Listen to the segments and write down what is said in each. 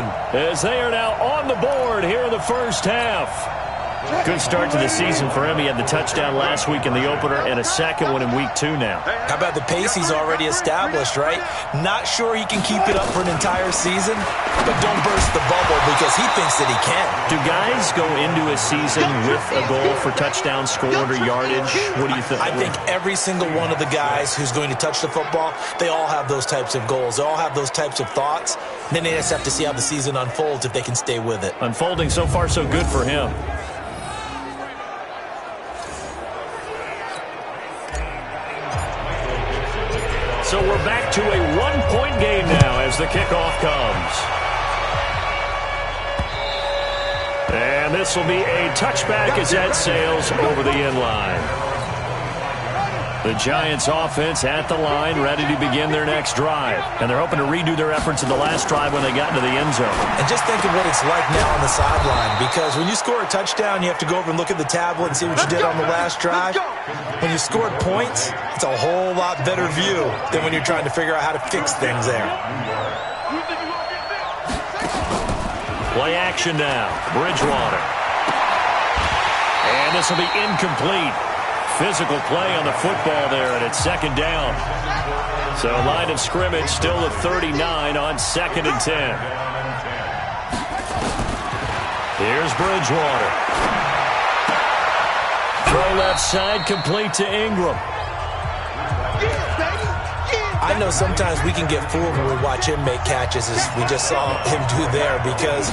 Cleveland, as they are now on the board here in the first half. Good start to the season for him. He had the touchdown last week in the opener and a second one in week 2 now. How about the pace he's already established, right? Not sure he can keep it up for an entire season, but don't burst the bubble because he thinks that he can. Do guys go into a season with a goal for touchdown scored or yardage? What do you think? I think every single one of the guys who's going to touch the football, they all have those types of goals. They all have those types of thoughts. Then they just have to see how the season unfolds if they can stay with it. Unfolding so far so good for him. So we're back to a one-point game now as the kickoff comes. And this will be a touchback as that sails over the end line. The Giants offense at the line, ready to begin their next drive. And they're hoping to redo their efforts in the last drive when they got into the end zone. And just think of what it's like now on the sideline, because when you score a touchdown, you have to go over and look at the tablet and see what you did on the last drive. When you scored points, it's a whole lot better view than when you're trying to figure out how to fix things there. Play action now. Bridgewater. And this will be incomplete. Physical play on the football there, and it's second down. So line of scrimmage still at 39 on 2nd and 10. Here's Bridgewater. Throw left side, complete to Ingram. I know sometimes we can get fooled when we watch him make catches, as we just saw him do there, because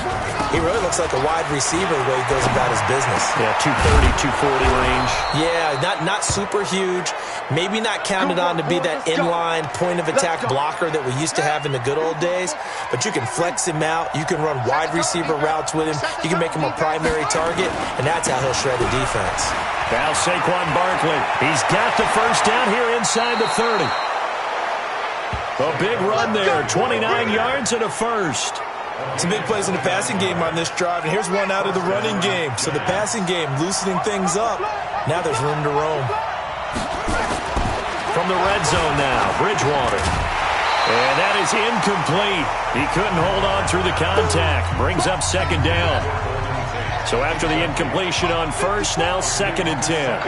he really looks like a wide receiver the way he goes about his business. Yeah, 230, 240 range. Yeah, not super huge. Maybe not counted on to be that inline point-of-attack blocker that we used to have in the good old days, but you can flex him out. You can run wide receiver routes with him. You can make him a primary target, and that's how he'll shred the defense. Now Saquon Barkley. He's got the first down here inside the 30. A big run there, 29 yards and a first. Some big plays in the passing game on this drive, and here's one out of the running game. So the passing game loosening things up. Now there's room to roam. From the red zone now, Bridgewater. And that is incomplete. He couldn't hold on through the contact. Brings up second down. So after the incompletion on first, now 2nd and 10.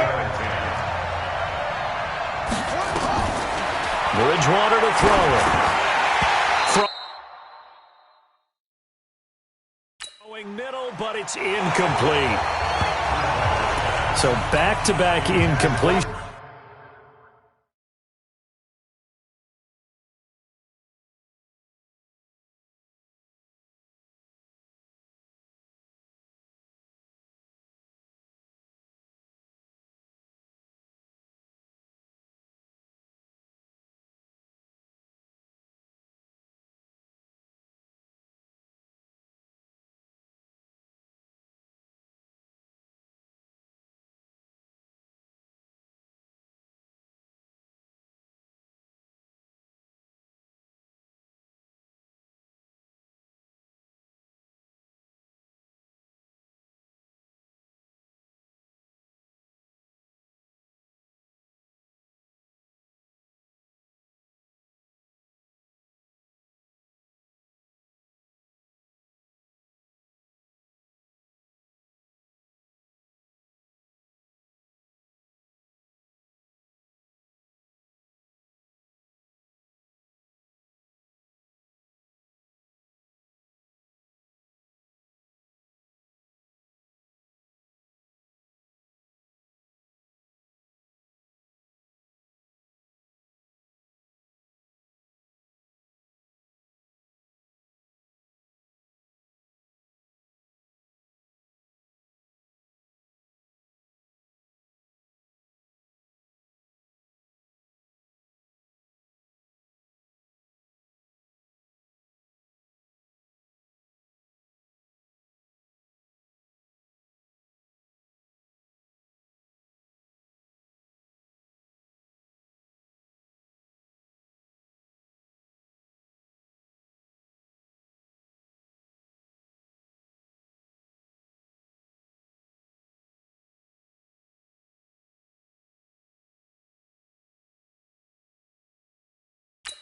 Bridgewater to throw it. Throwing middle, but it's incomplete. So back-to-back incompletion.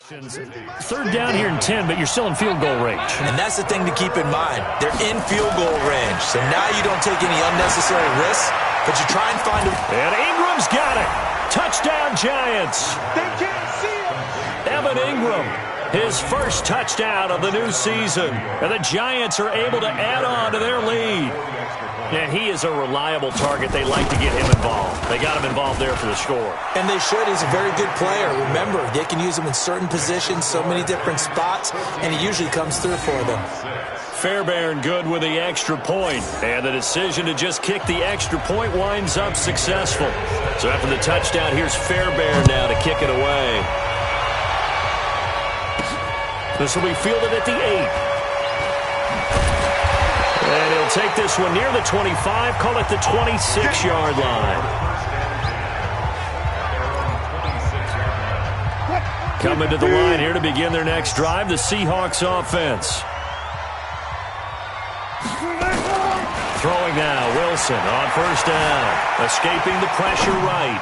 Third down here and 10, but you're still in field goal range. And that's the thing to keep in mind. They're in field goal range, so now you don't take any unnecessary risks, but you try and find a... And Ingram's got it. Touchdown, Giants. They can't see him. Evan Ingram, his first touchdown of the new season. And the Giants are able to add on to their lead. And he is a reliable target. They like to get him involved. They got him involved there for the score. And they should. He's a very good player. Remember, they can use him in certain positions, so many different spots, and he usually comes through for them. Fairbairn good with the extra point. And the decision to just kick the extra point winds up successful. So after the touchdown, here's Fairbairn now to kick it away. This will be fielded at the 8. And he'll take this one near the 25, call it the 26-yard line. Coming to the line here to begin their next drive, the Seahawks offense. Throwing now, Wilson on first down. Escaping the pressure right.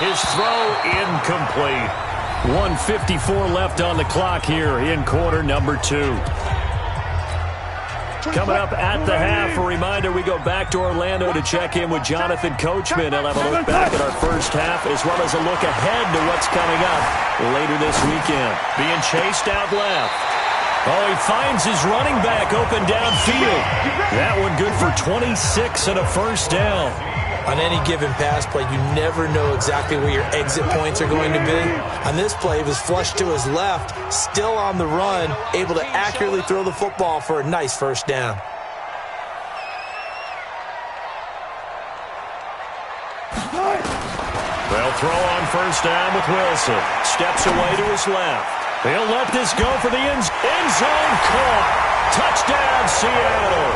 His throw incomplete. 1:54 left on the clock here in quarter number 2. Coming up at the half, a reminder, we go back to Orlando to check in with Jonathan Coachman. He'll have a look back at our first half as well as a look ahead to what's coming up later this weekend. Being chased out left. Oh, he finds his running back open downfield. That one good for 26 and a first down. On any given pass play, you never know exactly where your exit points are going to be. On this play, he was flushed to his left, still on the run, able to accurately throw the football for a nice first down. They'll throw on first down with Wilson. Steps away to his left. He'll let this go for the end zone. Caught. Touchdown, Seattle.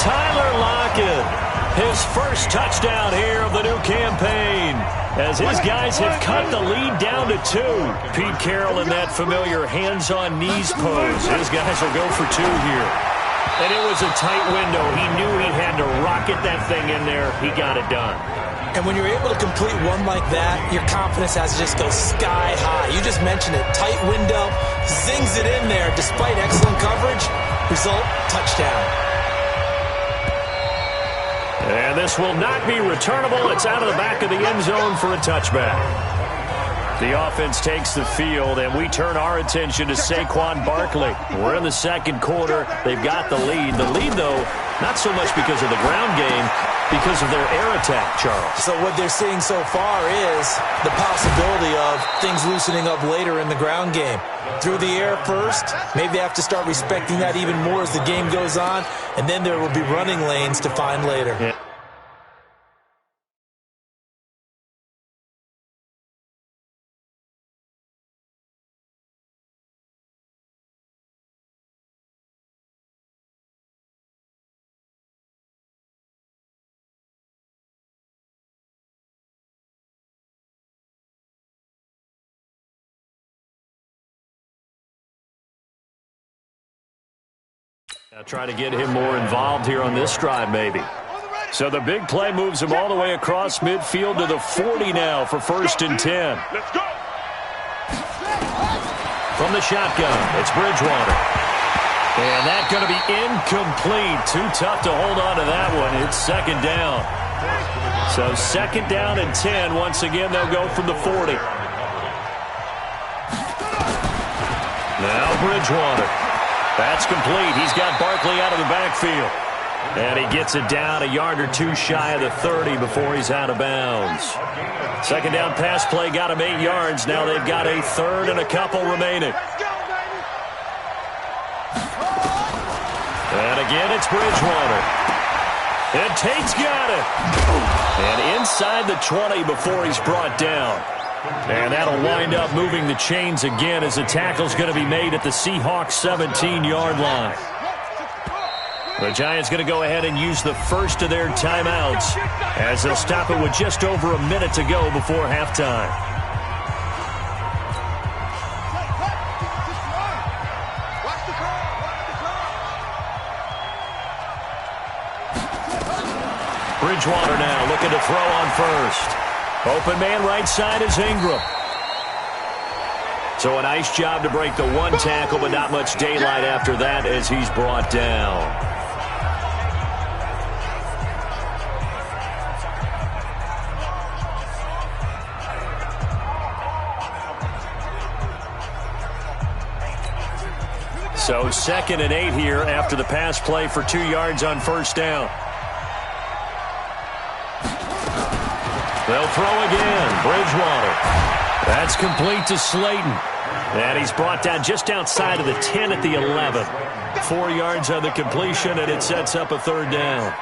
Tyler Lockett. His first touchdown here of the new campaign as his guys have cut the lead down to 2. Pete Carroll in that familiar hands-on knees pose. His guys will go for 2 here. And it was a tight window. He knew he had to rocket that thing in there. He got it done. And when you're able to complete one like that, your confidence has to just go sky high. You just mentioned it. Tight window, zings it in there despite excellent coverage. Result, touchdown. And this will not be returnable. It's out of the back of the end zone for a touchback. The offense takes the field, and we turn our attention to Saquon Barkley. We're in the second quarter. They've got the lead. The lead, though, not so much because of the ground game, because of their air attack, Charles. So what they're seeing so far is the possibility of things loosening up later in the ground game. Through the air first, maybe they have to start respecting that even more as the game goes on, and then there will be running lanes to find later. Yeah. Now try to get him more involved here on this drive, maybe. So the big play moves him all the way across midfield to the 40 now for first and 10. Let's go. From the shotgun, it's Bridgewater. And that's going to be incomplete. Too tough to hold on to that one. It's second down. So second down and 10. Once again, they'll go from the 40. Now Bridgewater. That's complete. He's got Barkley out of the backfield. And he gets it down a yard or 2 shy of the 30 before he's out of bounds. Second down pass play got him 8 yards. Now they've got a third and a couple remaining. And again, it's Bridgewater. And Tate's got it. And inside the 20 before he's brought down. And that'll wind up moving the chains again as the tackle's going to be made at the Seahawks 17-yard line. The Giants going to go ahead and use the first of their timeouts as they'll stop it with just over a minute to go before halftime. Bridgewater now looking to throw on first. Open man right side is Ingram. So a nice job to break the one tackle, but not much daylight after that as he's brought down. So 2nd and 8 here after the pass play for 2 yards on first down. They'll throw again. Bridgewater. That's complete to Slayton. And he's brought down just outside of the 10 at the 11. 4 yards on the completion, and it sets up a 3rd down.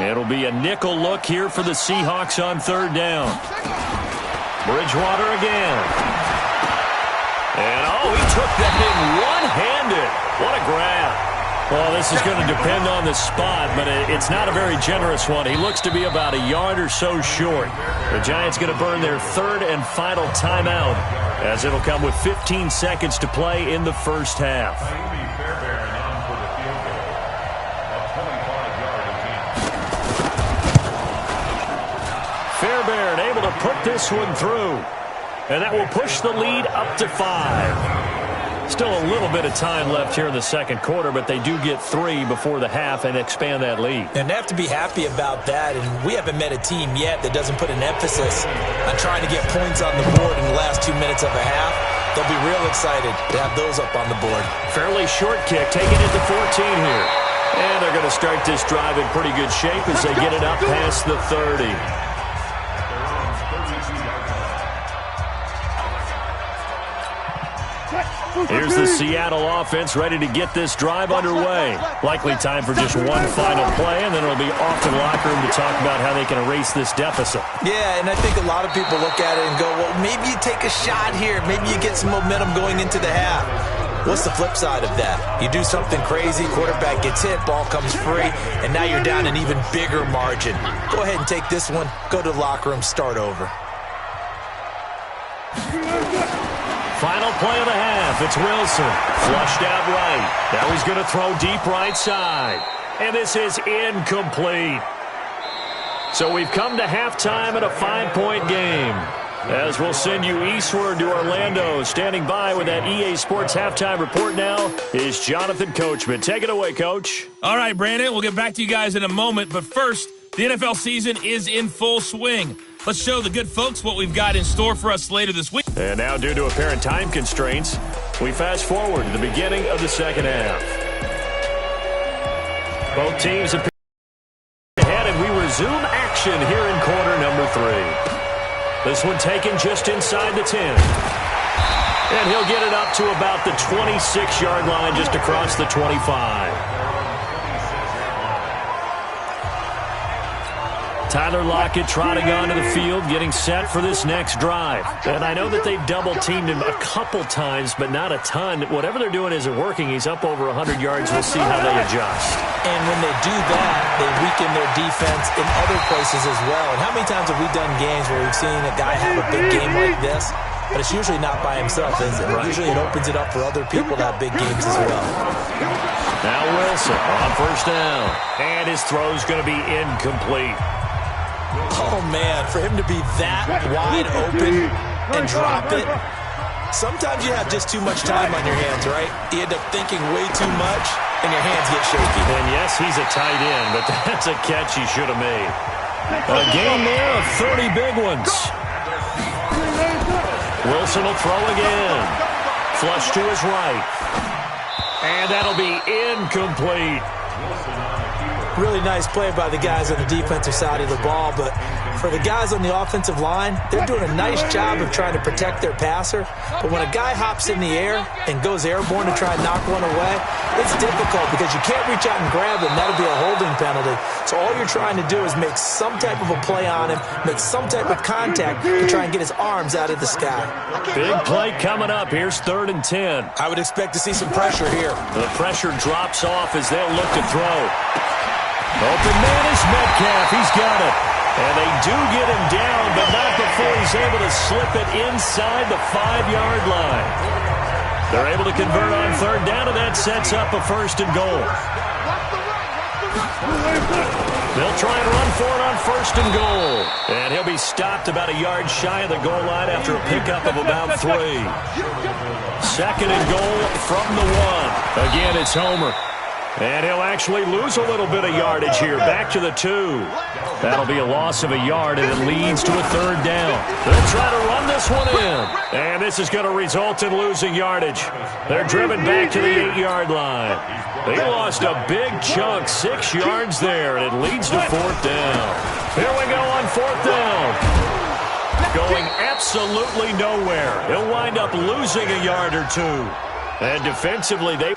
It'll be a nickel look here for the Seahawks on 3rd down. Bridgewater again. And, he took that thing one-handed. What a grab. Well, this is going to depend on the spot, but it's not a very generous one. He looks to be about a yard or so short. The Giants going to burn their 3rd and final timeout, as it'll come with 15 seconds to play in the first half. Fairbairn able to put this one through, and that will push the lead up to 5. Still a little bit of time left here in the 2nd quarter, but they do get 3 before the half and expand that lead. And they have to be happy about that, and we haven't met a team yet that doesn't put an emphasis on trying to get points on the board in the last 2 minutes of a half. They'll be real excited to have those up on the board. Fairly short kick, taking it to 14 here. And they're going to start this drive in pretty good shape as they get it up past the 30. Here's the Seattle offense ready to get this drive underway. Likely time for just one final play, and then it'll be off to the locker room to talk about how they can erase this deficit. Yeah, and I think a lot of people look at it and go, well, maybe you take a shot here. Maybe you get some momentum going into the half. What's the flip side of that? You do something crazy, quarterback gets hit, ball comes free, and now you're down an even bigger margin. Go ahead and take this one, go to the locker room, start over. Final play of the half. It's Wilson. Flushed out right. Now he's going to throw deep right side. And this is incomplete. So we've come to halftime at a 5-point game. As we'll send you eastward to Orlando. Standing by with that EA Sports halftime report now is Jonathan Coachman. Take it away, Coach. All right, Brandon. We'll get back to you guys in a moment. But first, the NFL season is in full swing. Let's show the good folks what we've got in store for us later this week. And now, due to apparent time constraints, we fast forward to the beginning of the 2nd half. Both teams appear ahead, and we resume action here in quarter number 3. This one taken just inside the 10. And he'll get it up to about the 26-yard line, just across the 25. Tyler Lockett trotting onto the field, getting set for this next drive. And I know that they've double-teamed him a couple times, but not a ton. Whatever they're doing isn't working. He's up over 100 yards. We'll see how they adjust. And when they do that, they weaken their defense in other places as well. And how many times have we done games where we've seen a guy have a big game like this? But it's usually not by himself, is it? Right. Usually it opens it up for other people to have big games as well. Now Wilson on first down. And his throw's going to be incomplete. Oh, man, for him to be that wide open and drop it. Sometimes you have just too much time on your hands, right? You end up thinking way too much, and your hands get shaky. And yes, he's a tight end, but that's a catch he should have made. A game there of 30 big ones. Wilson will throw again. Flush to his right. And that'll be incomplete. Really nice play by the guys on the defensive side of the ball, but for the guys on the offensive line, they're doing a nice job of trying to protect their passer. But when a guy hops in the air and goes airborne to try and knock one away, it's difficult because you can't reach out and grab him. That'll be a holding penalty. So all you're trying to do is make some type of a play on him, make some type of contact to try and get his arms out of the sky. Big play coming up. Here's 3rd and 10. I would expect to see some pressure here. The pressure drops off as they'll look to throw. Open man is Metcalf. He's got it. And they do get him down, but not before he's able to slip it inside the 5-yard line. They're able to convert on 3rd down, and that sets up a 1st and goal. They'll try and run for it on 1st and goal. And he'll be stopped about a yard shy of the goal line after a pickup of about 3. 2nd and goal from the 1. Again, it's Homer. And he'll actually lose a little bit of yardage here. Back to the 2. That'll be a loss of a yard, and it leads to a 3rd down. They'll try to run this one in. And this is going to result in losing yardage. They're driven back to the 8-yard line. They lost a big chunk, 6 yards there, and it leads to 4th down. Here we go on 4th down. Going absolutely nowhere. He'll wind up losing a yard or 2. And defensively, they...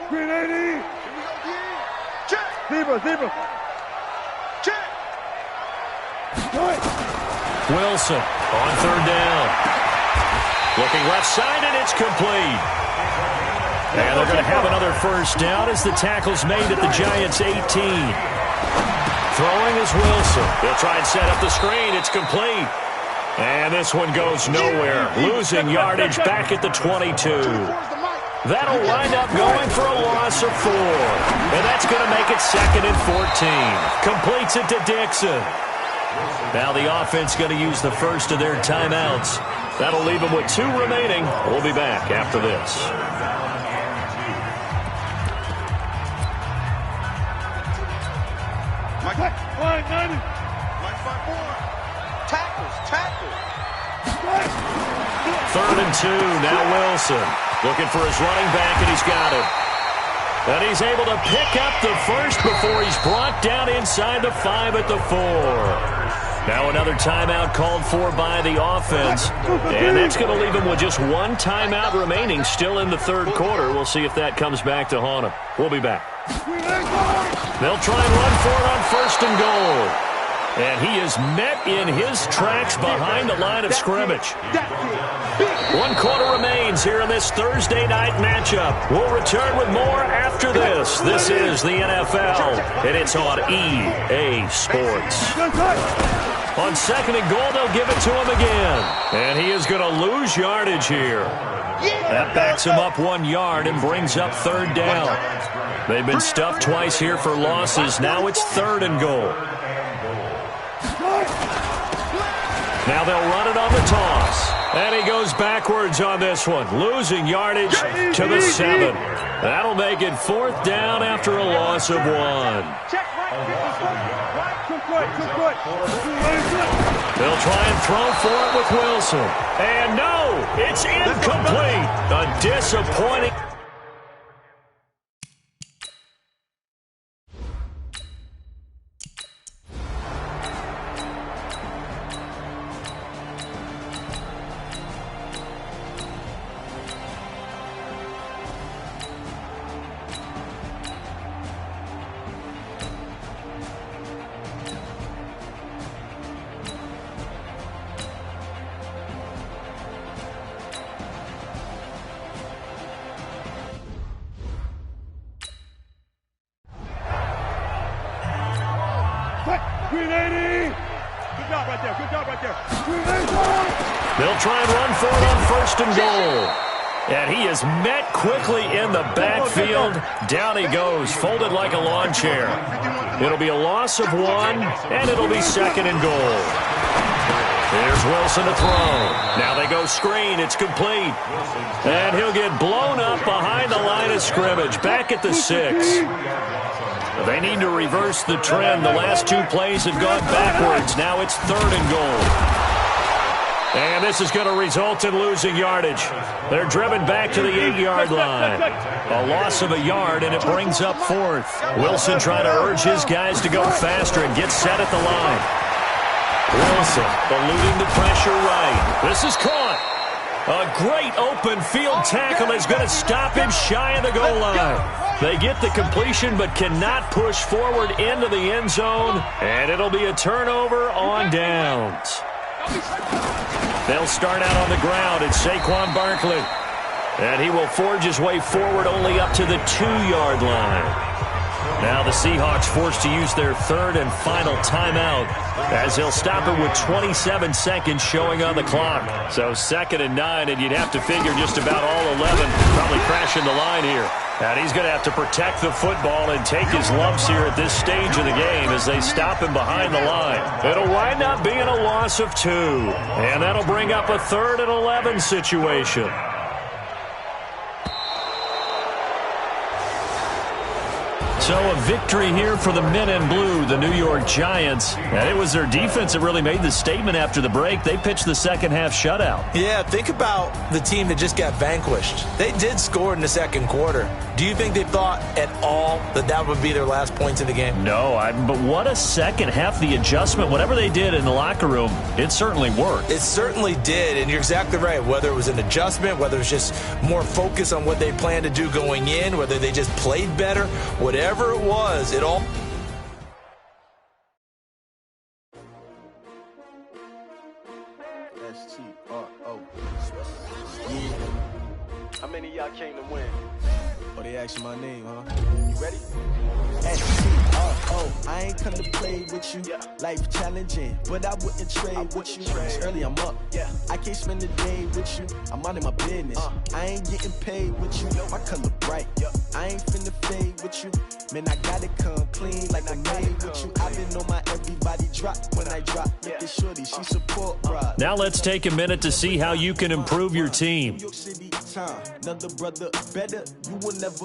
Green 80. Check. Zebra. Check. Wilson on 3rd down. Looking left side, and it's complete. And they're going to have another 1st down as the tackle's made at the Giants' 18. Throwing is Wilson. They'll try and set up the screen. It's complete. And this one goes nowhere. Losing yardage back at the 22. That'll wind up going for a loss of 4. And that's going to make it 2nd and 14. Completes it to Dixon. Now the offense going to use the first of their timeouts. That'll leave them with 2 remaining. We'll be back after this. Mike 90. Mike 5-4. Tackles. 3rd and 2. Now Wilson. Looking for his running back, and he's got it. And he's able to pick up the first before he's brought down inside the 5 at the 4. Now another timeout called for by the offense. And that's going to leave him with just 1 timeout remaining still in the 3rd quarter. We'll see if that comes back to haunt him. We'll be back. They'll try and run for it on 1st and goal. And he is met in his tracks behind the line of scrimmage. 1 quarter remains here in this Thursday night matchup. We'll return with more after this. This is the NFL, and it's on EA Sports. On 2nd and goal, they'll give it to him again. And he is going to lose yardage here. That backs him up 1 yard and brings up 3rd down. They've been stuffed twice here for losses. Now it's 3rd and goal. Now they'll run it on the toss. And he goes backwards on this one, losing yardage to the 7. That'll make it 4th down after a loss of 1. They'll try and throw for it with Wilson. And no, it's incomplete. A disappointing... They'll try and run for it on 1st and goal. And he is met quickly in the backfield. Down he goes, folded like a lawn chair. It'll be a loss of 1, and it'll be 2nd and goal. Here's Wilson to throw. Now they go screen. It's complete. And he'll get blown up behind the line of scrimmage. Back at the 6. They need to reverse the trend. The last 2 plays have gone backwards. Now it's 3rd and goal. And this is going to result in losing yardage. They're driven back to the 8-yard line. A loss of a yard, and it brings up 4th. Wilson trying to urge his guys to go faster and get set at the line. Wilson eluding the pressure right. This is caught. A great open field tackle is going to stop him shy of the goal line. They get the completion but cannot push forward into the end zone, and it'll be a turnover on downs. They'll start out on the ground. It's Saquon Barkley, and he will forge his way forward only up to the 2-yard line. Now the Seahawks forced to use their third and final timeout as he'll stop it with 27 seconds showing on the clock. So 2nd and 9, and you'd have to figure just about all 11 probably crashing the line here. And he's going to have to protect the football and take his lumps here at this stage of the game as they stop him behind the line. It'll wind up being a loss of 2, and that'll bring up a 3rd and 11 situation. So a victory here for the men in blue, the New York Giants. And it was their defense that really made the statement after the break. They pitched the second half shutout. Yeah, think about the team that just got vanquished. They did score in the second quarter. Do you think they thought at all that that would be their last points of the game? No, but what a second half. The adjustment, whatever they did in the locker room, it certainly worked. It certainly did, and you're exactly right. Whether it was an adjustment, whether it was just more focus on what they planned to do going in, whether they just played better, whatever it was, it all... S-T-R-O. Yeah. How many of y'all came to win? Oh, they asking my name, huh? You ready? S-T-R-O. I ain't come to play with you. Yeah. Life challenging, but I wouldn't trade with you. It's early, I'm up. Yeah. I can't spend the day with you. I'm minding my business. I ain't getting paid with you. My color bright. Yeah. I ain't finna fade with you. Man, I gotta come clean like I made with you. I've been on my everybody drop when I drop. Look at shorty, she support ride. Now let's take a minute to see how you can improve your team. New York City time. Another brother better. You will never